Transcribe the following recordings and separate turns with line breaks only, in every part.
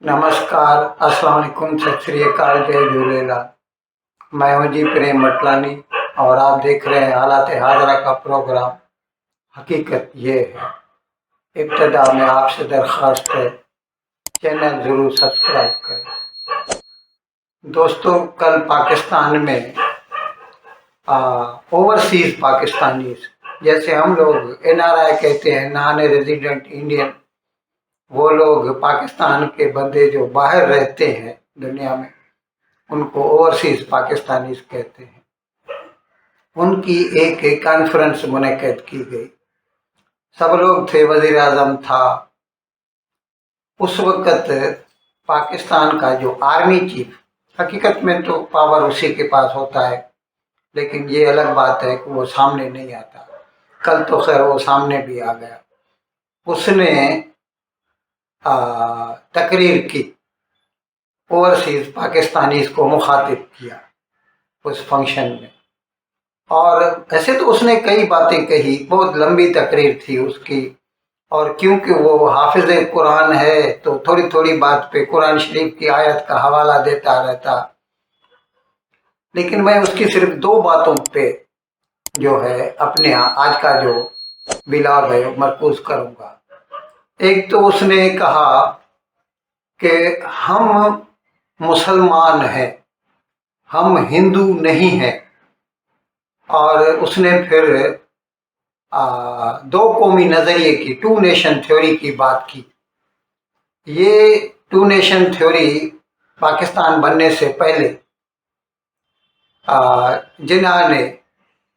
नमस्कार, अस्सलाम वालेकुम, सत श्री अकाल, जय झूलेलाल। मैं हूं जी प्रेम मटलानी और आप देख रहे हैं हालात हाजरा का प्रोग्राम। हकीकत ये है, इब्तदा में आपसे दरख्वास्त है चैनल ज़रूर सब्सक्राइब करें। दोस्तों, कल पाकिस्तान में ओवरसीज़ पाकिस्तानीज, जैसे हम लोग NRI कहते हैं, नॉन रेजिडेंट इंडियन, वो लोग पाकिस्तान के बंदे जो बाहर रहते हैं दुनिया में, उनको ओवरसीज पाकिस्तानीज कहते हैं। उनकी एक कॉन्फ्रेंस मुनक्किद की गई, सब लोग थे, वजीर आजम था। उस वक़्त पाकिस्तान का जो आर्मी चीफ, हकीकत में तो पावर उसी के पास होता है, लेकिन ये अलग बात है कि वो सामने नहीं आता। कल तो खैर वो सामने भी आ गया। उसने तकरीर की, ओवरसीज पाकिस्तानीज को मुखातिब किया उस फंक्शन में। और ऐसे तो उसने कई बातें कही, बहुत लंबी तकरीर थी उसकी, और क्योंकि वो हाफिज कुरान है तो थोड़ी थोड़ी बात पे कुरान शरीफ की आयत का हवाला देता रहता। लेकिन मैं उसकी सिर्फ दो बातों पे जो है अपने आज का जो बिलाग है मरकूज करूँगा। एक तो उसने कहा कि हम मुसलमान हैं, हम हिंदू नहीं हैं। और उसने फिर दो कौमी नज़रिए की, टू नेशन थ्योरी की बात की। ये टू नेशन थ्योरी पाकिस्तान बनने से पहले जिन्ना ने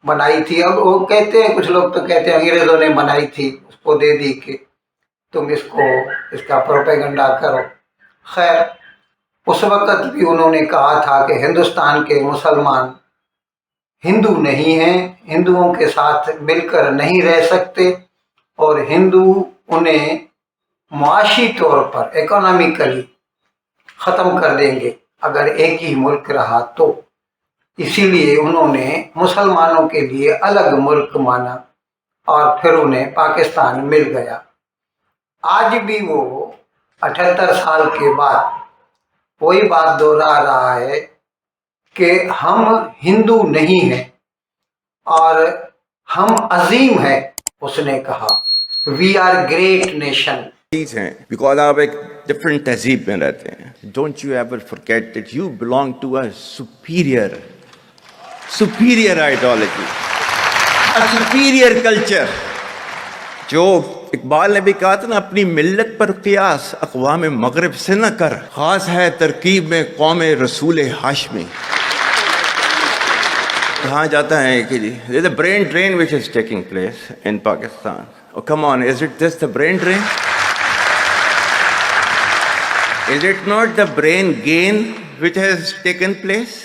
बनाई थी। अब वो कहते हैं, कुछ लोग तो कहते हैं अंग्रेज़ों ने बनाई थी, उसको दे दी कि तुम इसका प्रोपेगेंडा करो। खैर, उस वक़्त भी उन्होंने कहा था कि हिंदुस्तान के मुसलमान हिंदू नहीं हैं, हिंदुओं के साथ मिलकर नहीं रह सकते, और हिंदू उन्हें मुआशी तौर पर इकोनॉमिकली ख़त्म कर देंगे अगर एक ही मुल्क रहा तो। इसीलिए उन्होंने मुसलमानों के लिए अलग मुल्क माना और फिर उन्हें पाकिस्तान मिल गया। आज भी वो 78 साल के बाद वही बात दोहरा रहा है कि हम हिंदू नहीं हैं और हम अजीम हैं। उसने कहा वी आर ग्रेट नेशन।
हैं बिकॉज आप एक डिफरेंट तहजीब में रहते हैं। Don't you ever forget that you belong to a superior ideology, a superior culture. जो इकबाल ने भी कहा था ना, अपनी मिल्लत पर कियास अक़वाम मगरिब से न कर, खास है तरकीब में कौम रसूल हाशमी। कहा जाता है कि there's a brain drain which is taking place in Pakistan. Oh, come on, is it just the brain drain? Is it not the brain gain which has taken place?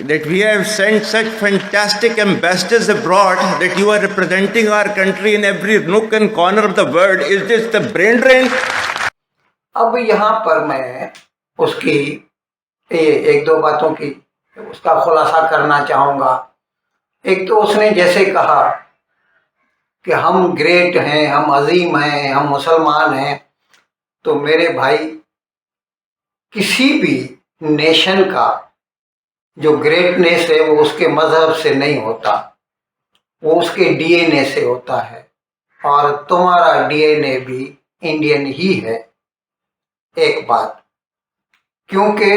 That we have sent such fantastic ambassadors abroad that you are representing our country in every nook and corner of the world. Is this the brain drain?
अब यहाँ पर मैं उसकी एक दो बातों की उसका खुलासा करना चाहूँगा। एक तो उसने जैसे कहा कि हम ग्रेट हैं, हम अजीम हैं, हम मुसलमान हैं, तो मेरे भाई, किसी भी नेशन का जो ग्रेटनेस है वो उसके मजहब से नहीं होता, वो उसके DNA से होता है। और तुम्हारा DNA भी इंडियन ही है। एक बात, क्योंकि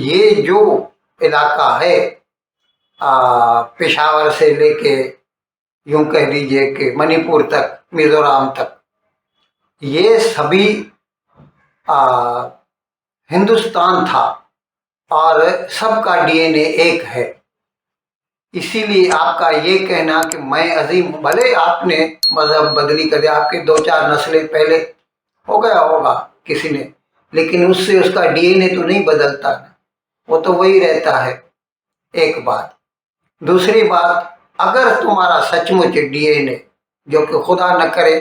ये जो इलाका है पेशावर से लेके यूं कह लीजिए कि मणिपुर तक, मिजोरम तक, ये सभी हिंदुस्तान था और सबका DNA एक है। इसीलिए आपका ये कहना कि मैं अजीम हूँ, भले आपने मजहब बदली कर दिया, आपके दो चार नस्लें पहले हो गया होगा किसी ने, लेकिन उससे उसका DNA तो नहीं बदलता ना, वो तो वही रहता है। एक बात। दूसरी बात, अगर तुम्हारा सचमुच DNA, जो कि खुदा न करे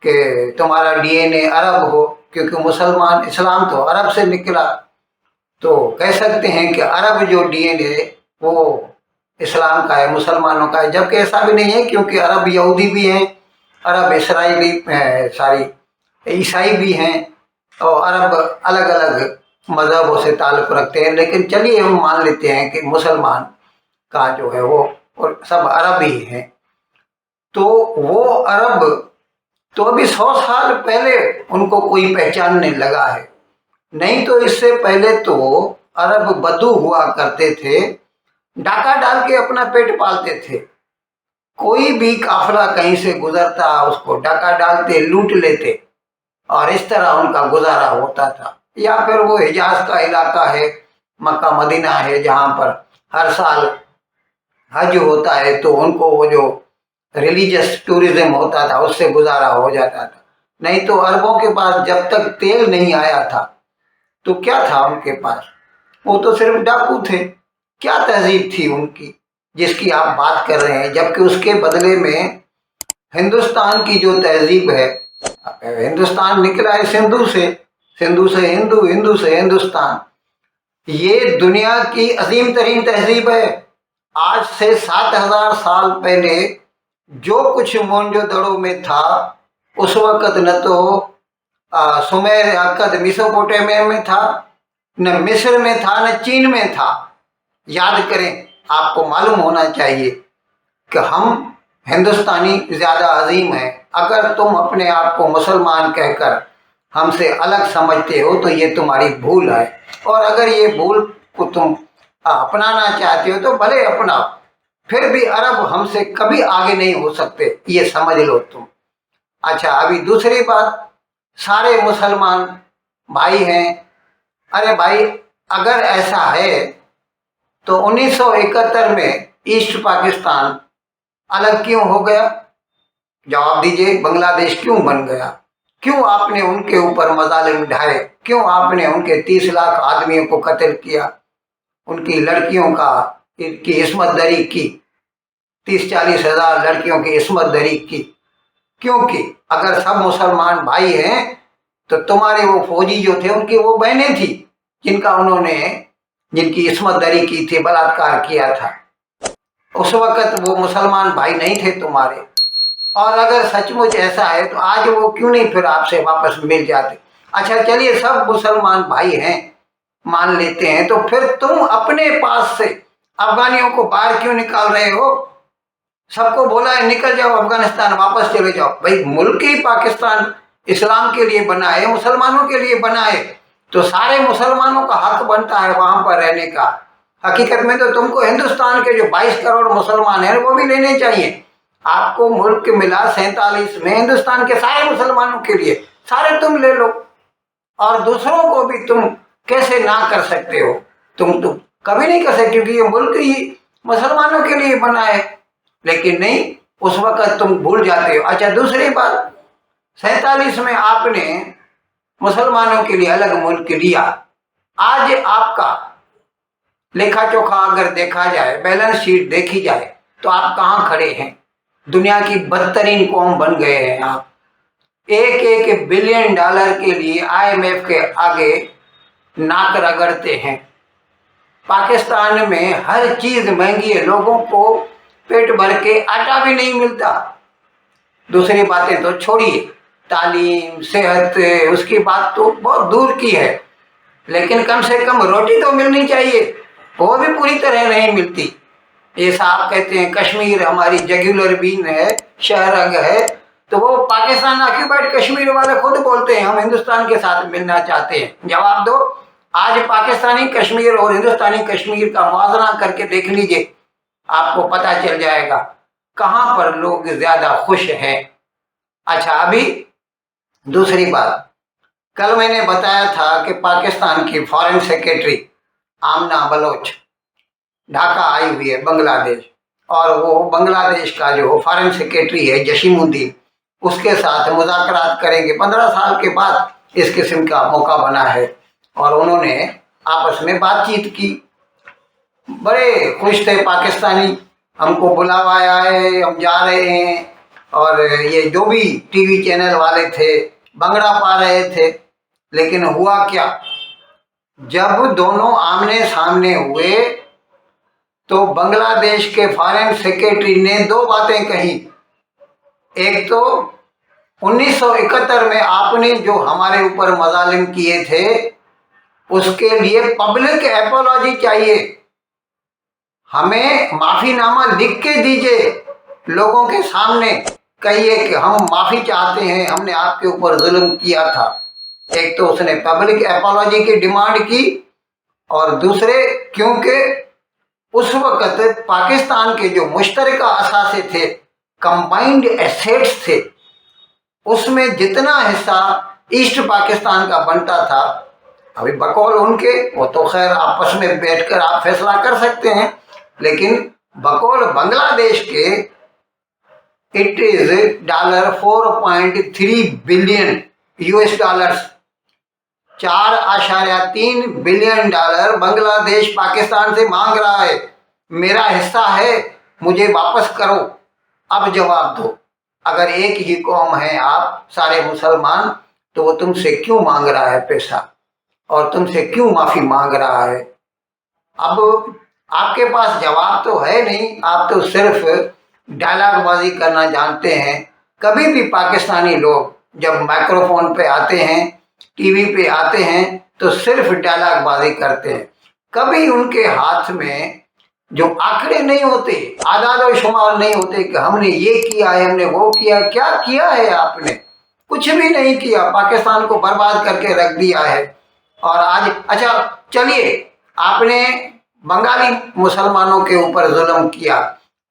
कि तुम्हारा DNA अरब हो, क्योंकि मुसलमान, इस्लाम तो अरब से निकला, तो कह सकते हैं कि अरब जो DNA वो इस्लाम का है, मुसलमानों का है। जबकि ऐसा भी नहीं है, क्योंकि अरब यहूदी भी हैं, अरब इसराइली ईसाई भी हैं, और अरब अलग अलग मज़हबों से ताल्लुक़ रखते हैं, लेकिन चलिए हम मान लेते हैं कि मुसलमान का जो है वो और सब अरब ही हैं। तो वो अरब तो अभी 100 साल पहले उनको कोई पहचानने लगा है, नहीं तो इससे पहले तो अरब बदू हुआ करते थे, डाका डाल के अपना पेट पालते थे। कोई भी काफिला कहीं से गुजरता उसको डाका डालते, लूट लेते, और इस तरह उनका गुजारा होता था। या फिर वो हिजाज का इलाका है, मक्का मदीना है, जहाँ पर हर साल हज होता है, तो उनको वो जो रिलीजियस टूरिज्म होता था उससे गुजारा हो जाता था। नहीं तो अरबों के पास जब तक तेल नहीं आया था तो क्या था उनके पास, वो तो सिर्फ डाकू थे। क्या तहजीब थी उनकी जिसकी आप बात कर रहे हैं, जबकि उसके बदले में हिंदुस्तान की जो तहजीब है, हिंदुस्तान निकला है सिंधु से, सिंधु से हिंदू, हिंदू से हिंदुस्तान, ये दुनिया की अजीम तरीन तहजीब है। आज से 7000 साल पहले जो कुछ मोहनजोदड़ो में था, उस वक़्त न तो सुमेर अक्कद मेसोपोटामिया में था, न मिस्र में था, न चीन में था। याद करें, आपको मालूम होना चाहिए कि हम हिंदुस्तानी ज़्यादा अजीम हैं। अगर तुम अपने आप को मुसलमान कहकर हमसे अलग समझते हो तो ये तुम्हारी भूल है, और अगर ये भूल को तुम अपनाना चाहते हो तो भले अपनाओ, फिर भी अरब हमसे कभी आगे नहीं हो सकते, ये समझ लो तुम। अच्छा, अभी दूसरी बात, सारे मुसलमान भाई हैं। अरे भाई, अगर ऐसा है तो 1971 में ईस्ट पाकिस्तान अलग क्यों हो गया? जवाब दीजिए, बांग्लादेश क्यों बन गया? क्यों आपने उनके ऊपर मजालिम ढाए? क्यों आपने उनके 30 लाख आदमियों को कत्ल किया, उनकी लड़कियों की इस्मत दरी की, 30-40 हजार लड़कियों की इस्मत दरी की? क्योंकि अगर सब मुसलमान भाई हैं तो तुम्हारे वो फौजी जो थे उनकी वो बहनें थी जिनकी इस्मत दरी की थी, बलात्कार किया था। उस वक़्त वो मुसलमान भाई नहीं थे तुम्हारे। और अगर सचमुच ऐसा है तो आज वो क्यों नहीं फिर आपसे वापस मिल जाते? अच्छा चलिए, सब मुसलमान भाई हैं, मान लेते हैं, तो फिर तुम अपने पास से अफगानियों को बाहर क्यों निकाल रहे हो? सबको बोला है निकल जाओ अफगानिस्तान, वापस चले जाओ। भाई, मुल्क ही पाकिस्तान इस्लाम के लिए बना है, मुसलमानों के लिए बना है, तो सारे मुसलमानों का हक बनता है वहां पर रहने का। हकीकत में तो तुमको हिंदुस्तान के जो 22 करोड़ मुसलमान हैं वो भी लेने चाहिए। आपको मुल्क मिला 47 में हिंदुस्तान के सारे मुसलमानों के लिए, सारे तुम ले लो, और दूसरों को भी तुम कैसे ना कर सकते हो? तुम तो कभी नहीं कर सकते, क्योंकि ये मुल्क ही मुसलमानों के लिए बना है। लेकिन नहीं, उस वक़्त तुम भूल जाते हो। अच्छा, दूसरी बात, 47 में आपने मुसलमानों के लिए अलग मुल्क लिया। आज आपका लेखा चोखा अगर देखा जाए, बैलेंस शीट देखी जाए, तो आप कहाँ खड़े हैं? दुनिया की बदतरीन कौम बन गए हैं आप। $1 बिलियन के लिए IMF के आगे नाक रगड़ते हैं। पाकिस्तान में हर चीज महंगी है, लोगों को पेट भर के आटा भी नहीं मिलता। दूसरी बातें तो छोड़िए, तालीम, सेहत, उसकी बात तो बहुत दूर की है, लेकिन कम से कम रोटी तो मिलनी चाहिए, वो भी पूरी तरह नहीं मिलती। ये साहब कहते हैं कश्मीर हमारी जगुलर बीन है, शहरग है, तो वो पाकिस्तान ऑक्यूपाइड कश्मीर वाले खुद बोलते हैं हम हिंदुस्तान के साथ मिलना चाहते हैं। जवाब दो, आज पाकिस्तानी कश्मीर और हिंदुस्तानी कश्मीर का मुआवजा करके देख लीजिए, आपको पता चल जाएगा कहाँ पर लोग ज्यादा खुश हैं। अच्छा, अभी दूसरी बात, कल मैंने बताया था कि पाकिस्तान की फॉरेन सेक्रेटरी आमना बलोच ढाका आई हुई है बांग्लादेश, और वो बांग्लादेश का जो फॉरेन सेक्रेटरी है जसीमुद्दीन, उसके साथ मुज़ाकरात करेंगे। 15 साल के बाद इस किस्म का मौका बना है, और उन्होंने आपस में बातचीत की। बड़े खुश थे पाकिस्तानी, हमको बुलावा आया है, हम जा रहे हैं, और ये जो भी टीवी चैनल वाले थे भंगड़ा पा रहे थे। लेकिन हुआ क्या, जब दोनों आमने सामने हुए तो बांग्लादेश के फॉरेन सेक्रेटरी ने 2 बातें कही। एक तो 1971 में आपने जो हमारे ऊपर मजालिम किए थे उसके लिए पब्लिक एपोलॉजी चाहिए। हमें माफीनामा लिख के दीजिए, लोगों के सामने कहिए कि हम माफी चाहते हैं, हमने आपके ऊपर जुल्म किया था। एक तो उसने पब्लिक एपोलॉजी की डिमांड की, और दूसरे क्योंकि उस वक्त पाकिस्तान के जो मुश्तरका असासे थे, कंबाइंड एसेट्स थे, उसमें जितना हिस्सा ईस्ट पाकिस्तान का बनता था, अभी बकौल उनके, वो तो खैर आपस में बैठकर आप फैसला कर सकते हैं, लेकिन बकौल बांग्लादेश के it is $4.3 billion US dollars, $4.3 billion Bangladesh Pakistan से मांग रहा है। मेरा हिस्सा है, मुझे वापस करो। अब जवाब दो, अगर एक ही कौम है आप सारे मुसलमान, तो वो तुमसे क्यों मांग रहा है पैसा, और तुमसे क्यों माफी मांग रहा है? अब आपके पास जवाब तो है नहीं, आप तो सिर्फ डायलॉगबाजी करना जानते हैं। कभी भी पाकिस्तानी लोग जब माइक्रोफोन पे आते हैं, टीवी पे आते हैं, तो सिर्फ डायलॉगबाजी करते हैं। कभी उनके हाथ में जो आंकड़े नहीं होते, आदाद और शुमार नहीं होते कि हमने ये किया है, हमने वो किया। क्या किया है आपने? कुछ भी नहीं किया, पाकिस्तान को बर्बाद करके रख दिया है। और आज अच्छा चलिए, आपने बंगाली मुसलमानों के ऊपर जुल्म किया,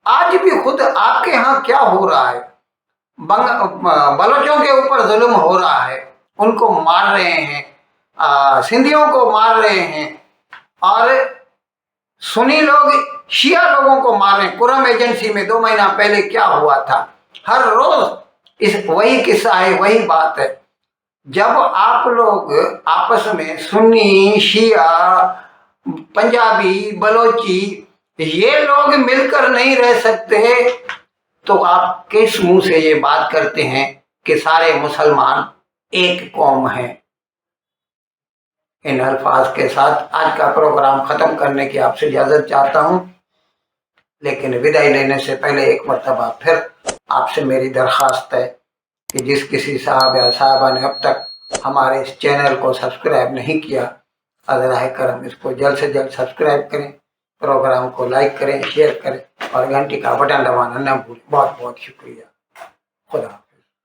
आज भी खुद आपके यहाँ क्या हो रहा है? बलोचों के ऊपर जुल्म हो रहा है, उनको मार रहे हैं, सिंधियों को मार रहे हैं, और सुन्नी लोग शिया लोगों को मार रहे हैं। कुरम एजेंसी में 2 महीना पहले क्या हुआ था? हर रोज वही किस्सा है, वही बात है। जब आप लोग आपस में सुन्नी, शिया, पंजाबी, बलोची, ये लोग मिलकर नहीं रह सकते, तो आप किस मुंह से ये बात करते हैं कि सारे मुसलमान एक कौम है? इन अल्फाज के साथ आज का प्रोग्राम खत्म करने की आपसे इजाजत चाहता हूं, लेकिन विदाई लेने से पहले एक मरतबा फिर आपसे मेरी दरख्वास्त है कि जिस किसी साहब या साहबा ने अब तक हमारे इस चैनल को सब्सक्राइब नहीं किया, अज़राए करम इसको जल्द से जल्द सब्सक्राइब करें, प्रोग्राम को लाइक करें, शेयर करें, और घंटी का बटन दबाना न भूलें। बहुत बहुत शुक्रिया। खुदा।